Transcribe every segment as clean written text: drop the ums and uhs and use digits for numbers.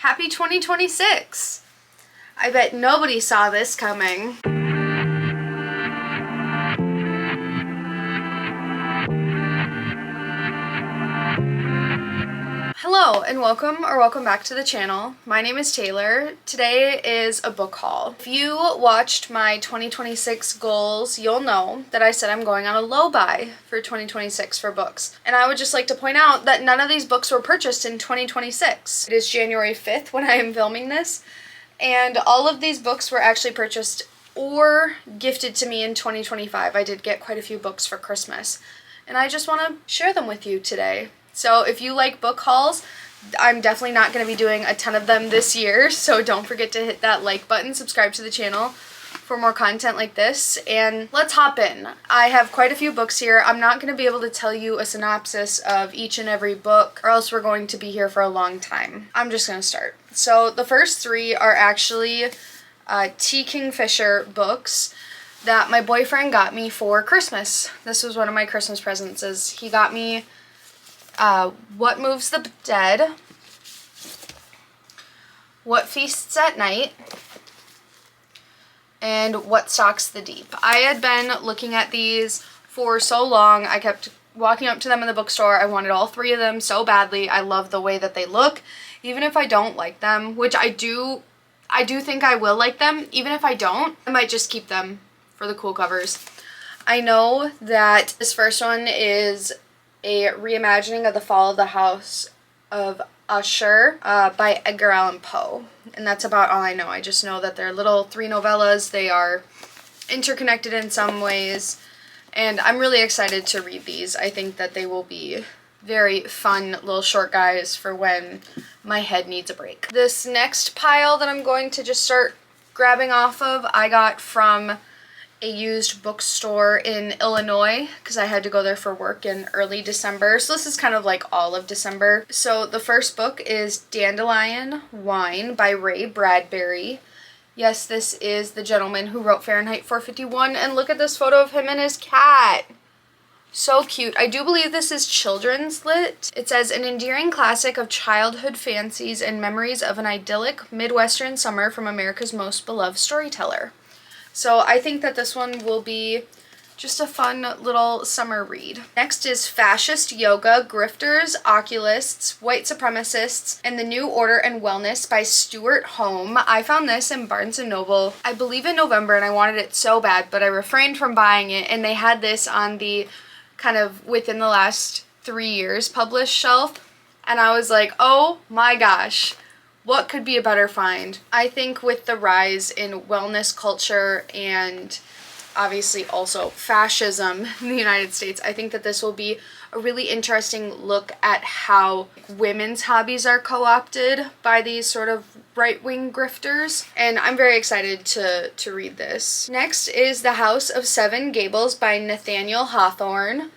Happy 2026! I bet nobody saw this coming. Hello and welcome back to the channel. My name is Taylor. Today is a book haul. If you watched my 2026 goals, you'll know that I said I'm going on a low buy for 2026 for books. And I would just like to point out that none of these books were purchased in 2026. It is January 5th when I am filming this, and all of these books were actually purchased or gifted to me in 2025. I did get quite a few books for Christmas, and I just want to share them with you today. So if you like book hauls, I'm definitely not going to be doing a ton of them this year, so don't forget to hit that like button, subscribe to the channel for more content like this, and let's hop in. I have quite a few books here. I'm not going to be able to tell you a synopsis of each and every book, or else we're going to be here for a long time. I'm just going to start. So the first three are actually T. Kingfisher books that my boyfriend got me for Christmas. This was one of my Christmas presents. He got me What Moves the Dead, What Feasts at Night, and What Stalks the Deep. I had been looking at these for so long. I kept walking up to them in the bookstore. I wanted all three of them so badly. I love the way that they look. Even if I don't like them, which I do think I will like them. Even if I don't, I might just keep them for the cool covers. I know that this first one is a reimagining of The Fall of the House of Usher by Edgar Allan Poe. And that's about all I know. I just know that they're little three novellas. They are interconnected in some ways, and I'm really excited to read these. I think that they will be very fun little short guys for when my head needs a break. This next pile that I'm going to just start grabbing off of, I got from a used bookstore in Illinois because I had to go there for work in early December. So this is kind of like all of December. So the first book is Dandelion Wine by Ray Bradbury. Yes, this is the gentleman who wrote Fahrenheit 451, and look at this photo of him and his cat. So cute. I do believe this is children's lit. It says, an endearing classic of childhood fancies and memories of an idyllic Midwestern summer from America's most beloved storyteller. So I think that this one will be just a fun little summer read. Next is Fascist Yoga, Grifters, Oculists, White Supremacists, and the New Order and Wellness by Stuart Home. I found this in Barnes & Noble, I believe in November, and I wanted it so bad, but I refrained from buying it, and they had this on the kind of within the last 3 years published shelf, and I was like, oh my gosh. What could be a better find? I think with the rise in wellness culture and obviously also fascism in the United States, I think that this will be a really interesting look at how women's hobbies are co-opted by these sort of right-wing grifters, and I'm very excited to read this. Next is The House of Seven Gables by Nathaniel Hawthorne.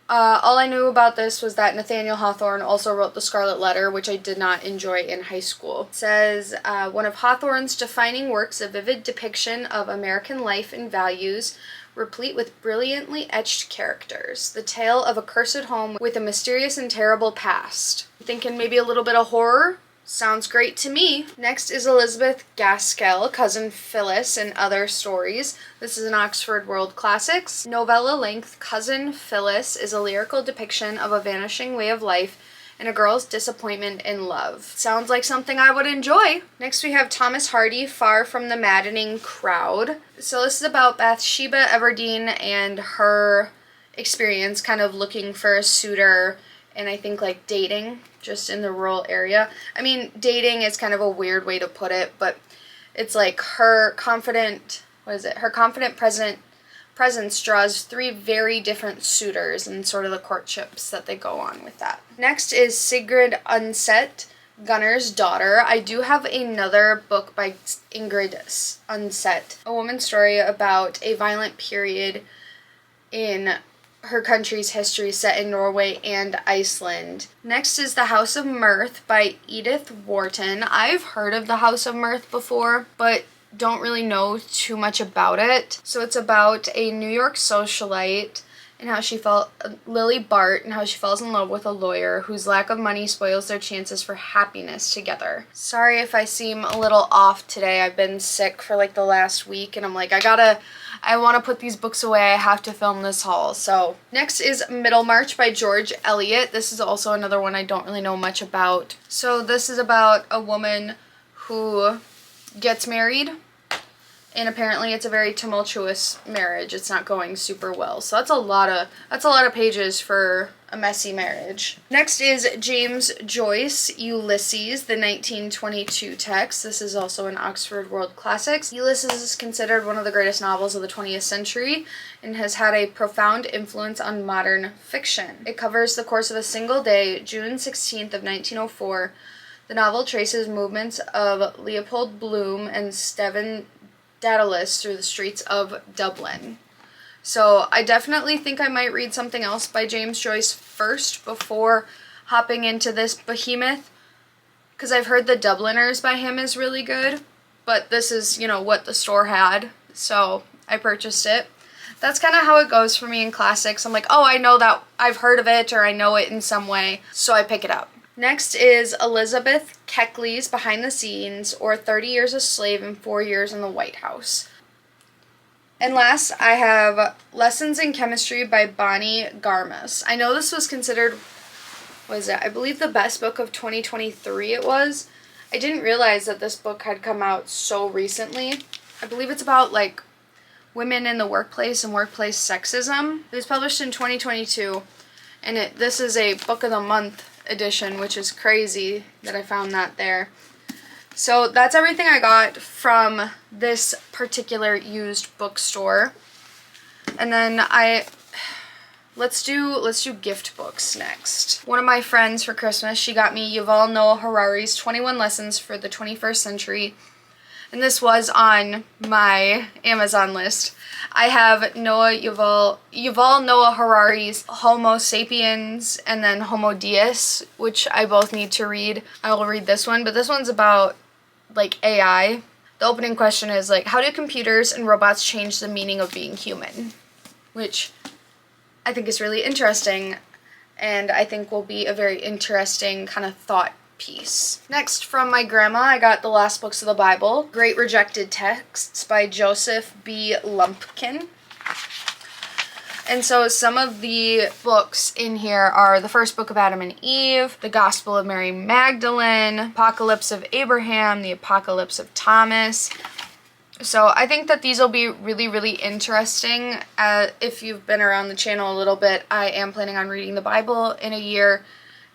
All I knew about this was that Nathaniel Hawthorne also wrote The Scarlet Letter, which I did not enjoy in high school. It says, one of Hawthorne's defining works, a vivid depiction of American life and values, replete with brilliantly etched characters. The tale of a cursed home with a mysterious and terrible past. Thinking maybe a little bit of horror? Sounds great to me. Next is Elizabeth Gaskell, Cousin Phyllis and Other Stories. This is an Oxford World Classics. Novella-length Cousin Phyllis is a lyrical depiction of a vanishing way of life and a girl's disappointment in love. Sounds like something I would enjoy. Next we have Thomas Hardy, Far from the Maddening Crowd. So this is about Bathsheba Everdeen and her experience kind of looking for a suitor, and I think like dating just in the rural area. I mean, dating is kind of a weird way to put it, but it's like her confident presence draws three very different suitors and sort of the courtships that they go on with that. Next is Sigrid Undset, Gunner's Daughter. I do have another book by Ingrid Undset, a woman's story about a violent period in her country's history set in Norway and Iceland. Next is The House of Mirth by Edith Wharton. I've heard of The House of Mirth before, but don't really know too much about it. So it's about a New York socialite and how she fell Lily Bart and how she falls in love with a lawyer whose lack of money spoils their chances for happiness together. Sorry if I seem a little off today. I've been sick for like the last week, and I'm like, I want to put these books away. I have to film this haul. So next is Middlemarch by George Eliot. This is also another one I don't really know much about. So this is about a woman who gets married, and apparently it's a very tumultuous marriage. It's not going super well. So that's a lot of pages for a messy marriage. Next is James Joyce, Ulysses, the 1922 text. This is also an Oxford World Classics. Ulysses is considered one of the greatest novels of the 20th century and has had a profound influence on modern fiction. It covers the course of a single day, June 16th of 1904. The novel traces movements of Leopold Bloom and Stephen Daedalus through the streets of Dublin. So I definitely think I might read something else by James Joyce first before hopping into this behemoth, because I've heard The Dubliners by him is really good, but this is, you know, what the store had, so I purchased it. That's kind of how it goes for me in classics. I'm like, oh, I know that, I've heard of it, or I know it in some way, so I pick it up. Next is Elizabeth Keckley's Behind the Scenes, or 30 Years a Slave and 4 Years in the White House. And last, I have Lessons in Chemistry by Bonnie Garmus. I know this was considered, I believe the best book of 2023 it was. I didn't realize that this book had come out so recently. I believe it's about, like, women in the workplace and workplace sexism. It was published in 2022, and this is a Book of the Month edition, which is crazy that I found that there. So that's everything I got from this particular used bookstore. And then let's do gift books next. One of my friends for Christmas, she got me Yuval Noah Harari's 21 Lessons for the 21st Century. And this was on my Amazon list. I have Yuval Noah Harari's Homo Sapiens and then Homo Deus, which I both need to read. I will read this one, but this one's about, like, AI. The opening question is, like, how do computers and robots change the meaning of being human? Which I think is really interesting, and I think will be a very interesting kind of thought piece. Next, from my grandma, I got The Last Books of the Bible, Great Rejected Texts by Joseph B. Lumpkin. And so some of the books in here are The First Book of Adam and Eve, The Gospel of Mary Magdalene, Apocalypse of Abraham, The Apocalypse of Thomas. So I think that these will be really, really interesting. If you've been around the channel a little bit, I am planning on reading the Bible in a year.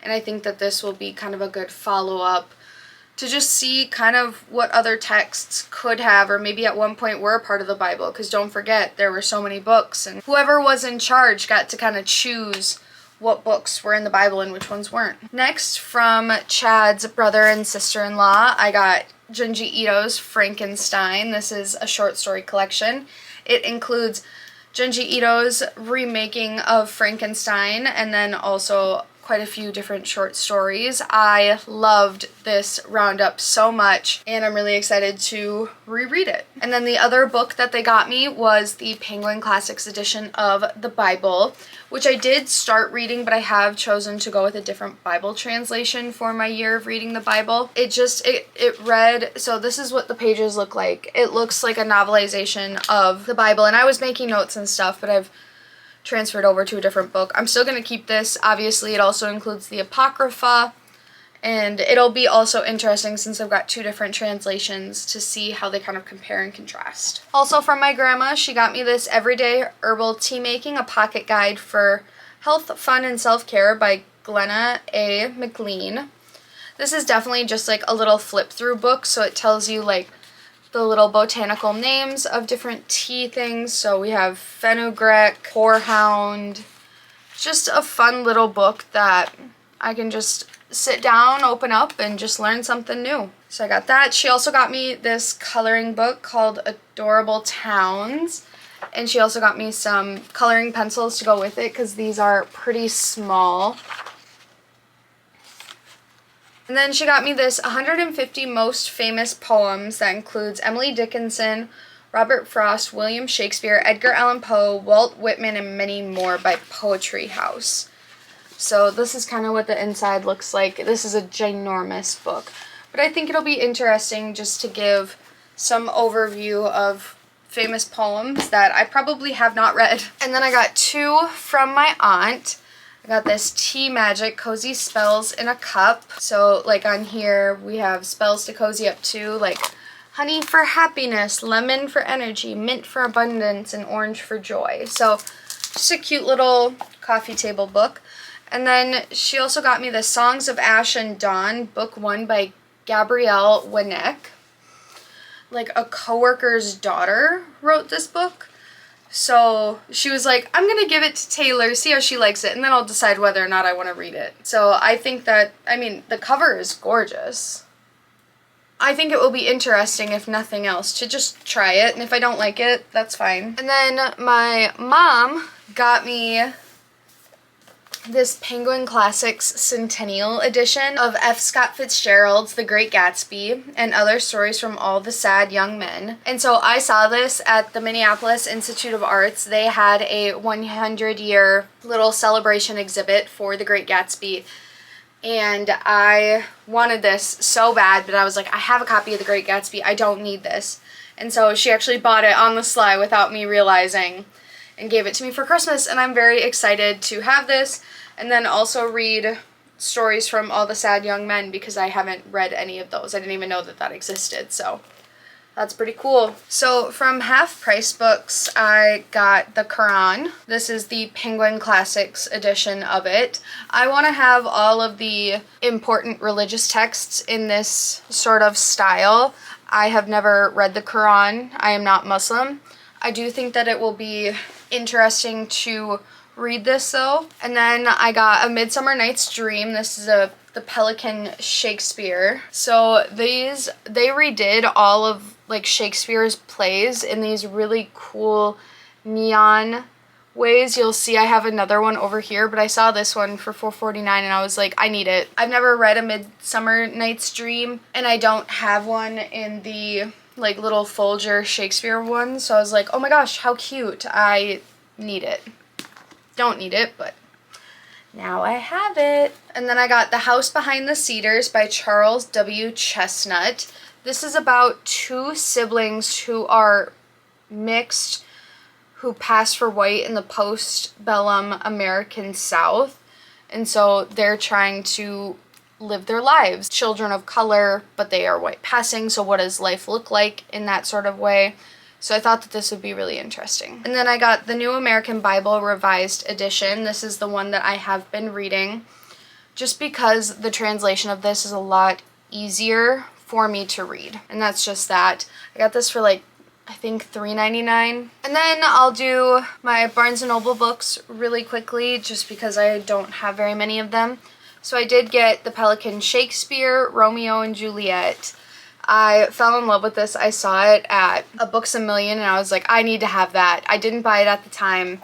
And I think that this will be kind of a good follow-up to just see kind of what other texts could have, or maybe at one point were a part of the Bible, because don't forget, there were so many books, and whoever was in charge got to kind of choose what books were in the Bible and which ones weren't. Next, from Chad's brother and sister-in-law, I got Junji Ito's Frankenstein. This is a short story collection. It includes Junji Ito's remaking of Frankenstein, and then also quite a few different short stories. I loved this roundup so much, and I'm really excited to reread it. And then the other book that they got me was the Penguin Classics edition of the Bible, which I did start reading, but I have chosen to go with a different Bible translation for my year of reading the Bible. It read, so this is what the pages look like. It looks like a novelization of the Bible, and I was making notes and stuff, but I've transferred over to a different book. I'm still going to keep this. Obviously, it also includes the Apocrypha, and it'll be also interesting since I've got two different translations to see how they kind of compare and contrast. Also from my grandma, she got me this Everyday Herbal Tea Making, a pocket guide for health, fun, and self-care by Glenna A. McLean. This is definitely just like a little flip-through book, so it tells you like the little botanical names of different tea things. So we have fenugreek, horehound. Just a fun little book that I can just sit down, open up, and just learn something new. So I got that. She also got me this coloring book called Adorable Towns. And she also got me some coloring pencils to go with it because these are pretty small. And then she got me this 150 Most Famous Poems that includes Emily Dickinson, Robert Frost, William Shakespeare, Edgar Allan Poe, Walt Whitman, and many more by Poetry House. So this is kind of what the inside looks like. This is a ginormous book. But I think it'll be interesting just to give some overview of famous poems that I probably have not read. And then I got 2 from my aunt. I got this Tea Magic Cozy Spells in a Cup. So like on here we have spells to cozy up to, like honey for happiness, lemon for energy, mint for abundance, and orange for joy. So just a cute little coffee table book. And then she also got me the Songs of Ash and Dawn, book 1 by Gabrielle Winnick. Like a coworker's daughter wrote this book. So she was like, I'm gonna give it to Taylor, see how she likes it, and then I'll decide whether or not I want to read it. So I think that, I mean, the cover is gorgeous. I think it will be interesting, if nothing else, to just try it, and if I don't like it, that's fine. And then my mom got me this Penguin Classics Centennial Edition of F. Scott Fitzgerald's The Great Gatsby and Other Stories from All the Sad Young Men. And so I saw this at the Minneapolis Institute of Arts. They had a 100-year little celebration exhibit for The Great Gatsby. And I wanted this so bad, but I was like, I have a copy of The Great Gatsby. I don't need this. And so she actually bought it on the sly without me realizing and gave it to me for Christmas, and I'm very excited to have this and then also read stories from All the Sad Young Men because I haven't read any of those. I didn't even know that that existed, so that's pretty cool. So from Half Price Books, I got the Quran. This is the Penguin Classics edition of it. I want to have all of the important religious texts in this sort of style. I have never read the Quran. I am not Muslim. I do think that it will be interesting to read this though. And then I got A Midsummer Night's Dream. This is the Pelican Shakespeare. So they redid all of like Shakespeare's plays in these really cool neon ways. You'll see I have another one over here, but I saw this one for $4.49 and I was like, I need it. I've never read A Midsummer Night's Dream, and I don't have one in the like little Folger Shakespeare one, so I was like, oh my gosh, how cute. I need it. Don't need it, but now I have it. And then I got The House Behind the Cedars by Charles W. Chestnut. This is about 2 siblings who are mixed, who passed for white in the post-bellum American South, and so they're trying to live their lives. Children of color, but they are white passing, so what does life look like in that sort of way? So I thought that this would be really interesting. And then I got the New American Bible Revised Edition. This is the one that I have been reading, just because the translation of this is a lot easier for me to read. And that's just that. I got this for like, I think $3.99. And then I'll do my Barnes & Noble books really quickly, just because I don't have very many of them. So I did get The Pelican Shakespeare, Romeo and Juliet. I fell in love with this. I saw it at a Books A Million and I was like, I need to have that. I didn't buy it at the time,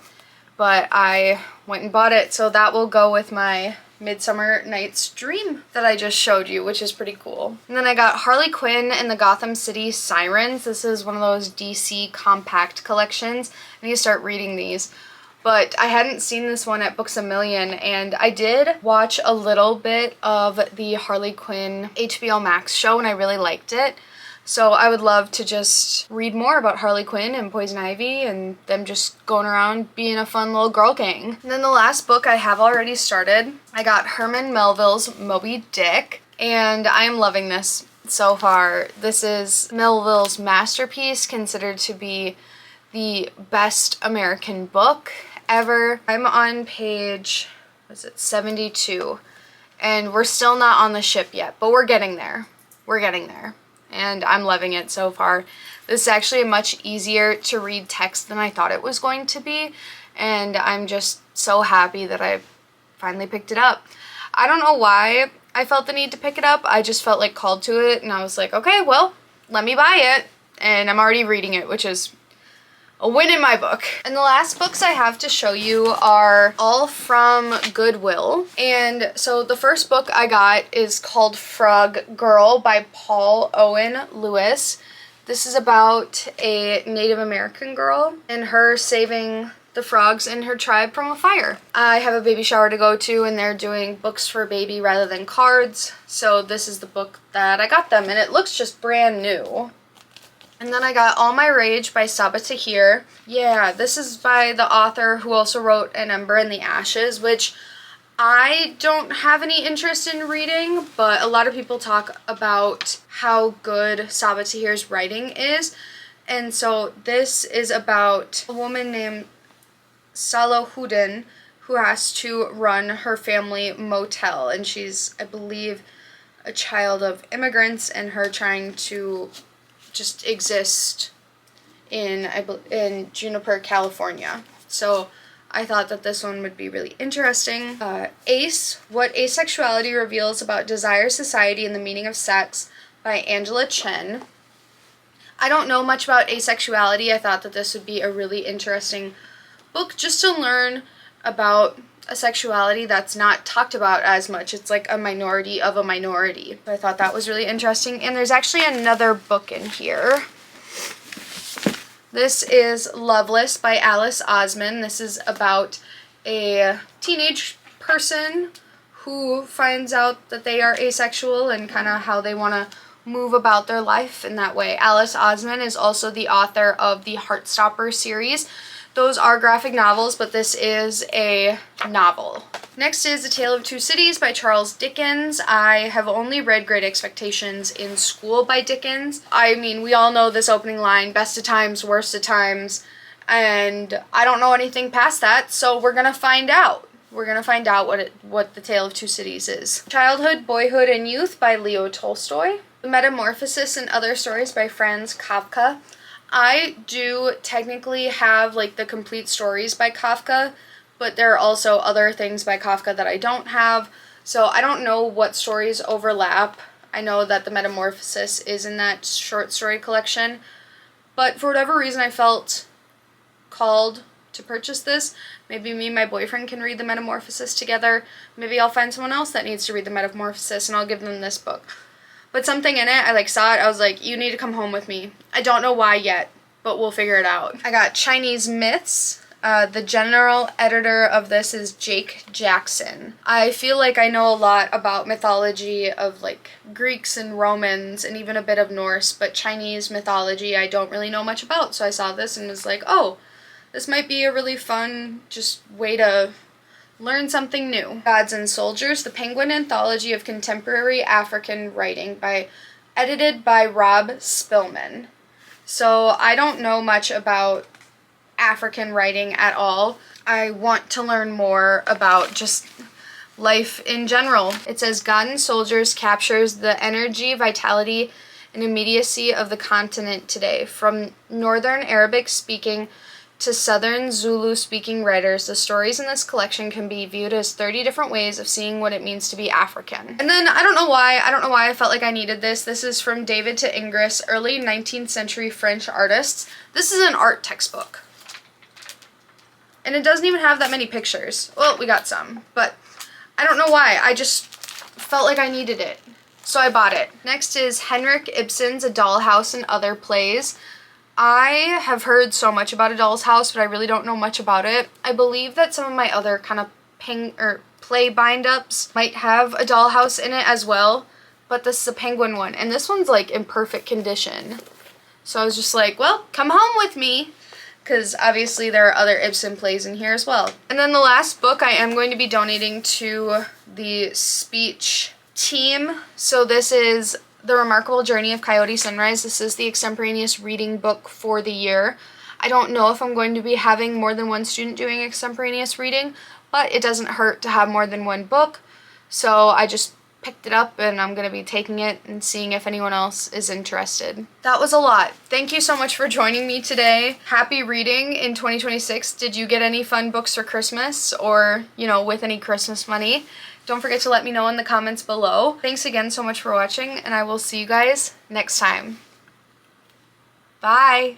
but I went and bought it. So that will go with my Midsummer Night's Dream that I just showed you, which is pretty cool. And then I got Harley Quinn and the Gotham City Sirens. This is one of those DC compact collections. I need to start reading these. But I hadn't seen this one at Books A Million, and I did watch a little bit of the Harley Quinn HBO Max show, and I really liked it. So I would love to just read more about Harley Quinn and Poison Ivy and them just going around being a fun little girl gang. And then the last book I have already started, I got Herman Melville's Moby Dick, and I am loving this so far. This is Melville's masterpiece, considered to be the best American book ever. I'm on page, was it 72, and we're still not on the ship yet, but we're getting there. We're getting there, and I'm loving it so far. This is actually a much easier to read text than I thought it was going to be, and I'm just so happy that I finally picked it up. I don't know why I felt the need to pick it up. I just felt like called to it, and I was like, okay, well, let me buy it, and I'm already reading it, which is a win in my book. And the last books I have to show you are all from Goodwill. And so the first book I got is called Frog Girl by Paul Owen Lewis. This is about a Native American girl and her saving the frogs in her tribe from a fire. I have a baby shower to go to and they're doing books for baby rather than cards. So this is the book that I got them and it looks just brand new. And then I got All My Rage by Saba Tahir. Yeah, this is by the author who also wrote An Ember in the Ashes, which I don't have any interest in reading, but a lot of people talk about how good Saba Tahir's writing is. And so this is about a woman named Salahuddin who has to run her family motel, and she's, I believe, a child of immigrants and her trying to just exist in Juniper, California. So I thought that this one would be really interesting. Ace, What Asexuality Reveals About Desire, Society, and the Meaning of Sex by Angela Chen. I don't know much about asexuality. I thought that this would be a really interesting book just to learn about a sexuality that's not talked about as much. It's like a minority of a minority. I thought that was really interesting. And there's actually another book in here. This is Loveless by Alice Osman. This is about a teenage person who finds out that they are asexual and kind of how they want to move about their life in that way. Alice Osman is also the author of the Heartstopper series. Those are graphic novels, but this is a novel. Next is A Tale of Two Cities by Charles Dickens. I have only read Great Expectations in school by Dickens. I mean, we all know this opening line, best of times, worst of times, and I don't know anything past that, so we're gonna find out. We're gonna find out what The Tale of Two Cities is. Childhood, Boyhood, and Youth by Leo Tolstoy. The Metamorphosis and Other Stories by Franz Kafka. I do technically have like the complete stories by Kafka, but there are also other things by Kafka that I don't have, so I don't know what stories overlap. I know that The Metamorphosis is in that short story collection, but for whatever reason I felt called to purchase this. Maybe me and my boyfriend can read The Metamorphosis together. Maybe I'll find someone else that needs to read The Metamorphosis and I'll give them this book. But something in it, I saw it, I was like, you need to come home with me. I don't know why yet, but we'll figure it out. I got Chinese Myths. The general editor of this is Jake Jackson. I feel like I know a lot about mythology of like Greeks and Romans and even a bit of Norse, but Chinese mythology I don't really know much about. So I saw this and was like, oh, this might be a really fun just way to learn something new. Gods and Soldiers, the Penguin Anthology of Contemporary African Writing edited by Rob Spillman. So I don't know much about African writing at all. I want to learn more about just life in general. It says God and Soldiers captures the energy, vitality, and immediacy of the continent today. From Northern Arabic speaking to Southern Zulu speaking writers, the stories in this collection can be viewed as 30 different ways of seeing what it means to be African. And then I don't know why I felt like I needed this. This is From David to Ingres, Early 19th Century French Artists. This is an art textbook. And it doesn't even have that many pictures. Well, we got some, but I don't know why. I just felt like I needed it. So I bought it. Next is Henrik Ibsen's A Dollhouse and Other Plays. I have heard so much about A Doll's House, but I really don't know much about it. I believe that some of my other kind of play bind-ups might have A Dollhouse in it as well, but this is a Penguin one, and this one's like in perfect condition. So I was just like, well, come home with me, because obviously there are other Ibsen plays in here as well. And then the last book I am going to be donating to the speech team. So this is The Remarkable Journey of Coyote Sunrise. This is the extemporaneous reading book for the year. I don't know if I'm going to be having more than one student doing extemporaneous reading, but it doesn't hurt to have more than one book. So I just picked it up and I'm going to be taking it and seeing if anyone else is interested. That was a lot. Thank you so much for joining me today. Happy reading in 2026. Did you get any fun books for Christmas or, with any Christmas money? Don't forget to let me know in the comments below. Thanks again so much for watching, and I will see you guys next time. Bye!